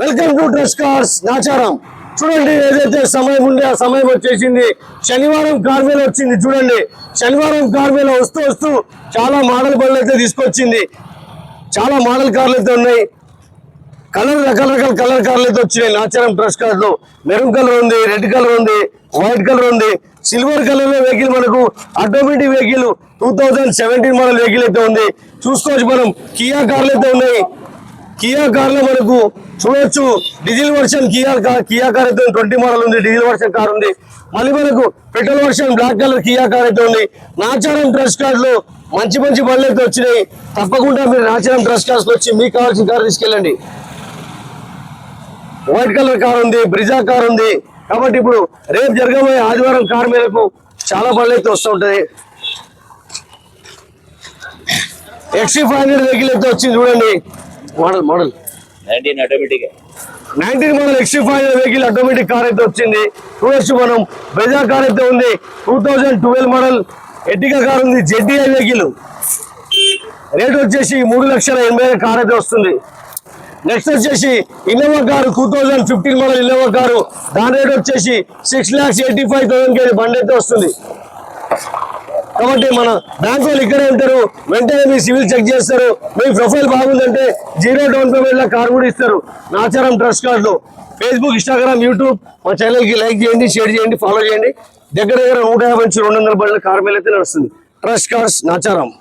Welcome to trust cars Nacharam. చూడండి, ఏదైతే సమయం ఉండే ఆ సమయం వచ్చేసింది. శనివారం కార్మేళ వచ్చింది. చూడండి, శనివారం కార్మేళ వస్తూ వస్తూ చాలా మోడల్ బండ్లు అయితే తీసుకొచ్చింది. చాలా మోడల్ కార్లు అయితే ఉన్నాయి. రకరకాల కలర్ కార్లు అయితే వచ్చినాయి నాచారం ట్రస్ట్ కార్స్ లో. మెరూన్ కలర్ ఉంది, రెడ్ కలర్ ఉంది, వైట్ కలర్ ఉంది, సిల్వర్ కలర్ లో వెహికల్ మనకు ఆటోమేటిక్ వెహికల్ 2017 మోడల్ వెహికల్ అయితే ఉంది. చూసుకోవచ్చు, మనం కియా కార్లు అయితే ఉన్నాయి. కియా కార్ లో మనకు చూడొచ్చు డీజిల్ వర్షన్ కియా కార్ అయితే 20 మోడల్ ఉంది. డీజిల్ వర్షన్ కార్ ఉంది. మళ్ళీ మనకు petrol version black colour Kia car అయితే ఉంది. నాచారం ట్రస్ట్ కార్స్ లో మంచి మంచి బండ్లు అయితే వచ్చినాయి. తప్పకుండా మీరు నాచారం ట్రస్ట్ కార్స్ వచ్చి మీకు కావాల్సిన కార్ తీసుకెళ్ళండి. వైట్ కలర్ కార్ ఉంది, బ్రిజా కార్ ఉంది. కాబట్టి ఇప్పుడు రేపు జరగబోయే ఆదివారం కార్ మేరకు చాలా బండ్లు అయితే వస్తూ ఉంటాయి. XC500 వెహికల్ అయితే వచ్చింది. చూడండి, model 19 model XC500 vehicle automatic car అయితే వచ్చింది. చూడొచ్చు, మనం బ్రెజా కార్ అయితే ఉంది. 2012 మోడల్ ఎర్టిగా కార్ ఉంది. ZDI వెహికల్ రేట్ వచ్చేసి 3,80,000 కార్ అయితే వస్తుంది. నెక్స్ట్ వచ్చేసి Innova car 2015 model Innova car. దాని రేట్ వచ్చేసి 6,85,000 బండి అయితే వస్తుంది. కాబట్టి మన బ్యాంక్ వాళ్ళు ఇక్కడే ఉంటారు. వెంటనే మీ సివిల్ చెక్ చేస్తారు. మీ ప్రొఫైల్ బాగుందంటే 0 డౌన్ పేమెంట్ లో కార్ కూడా ఇస్తారు నాచారం ట్రస్ట్ కార్డ్ లో. ఫేస్బుక్, ఇన్స్టాగ్రామ్, యూట్యూబ్ మా ఛానల్ కి లైక్ చేయండి, షేర్ చేయండి, ఫాలో చేయండి. దగ్గర 150 నుంచి 200 బండ్ల కార్ మేలు అయితే నడుస్తుంది. Trust cars Nacharam.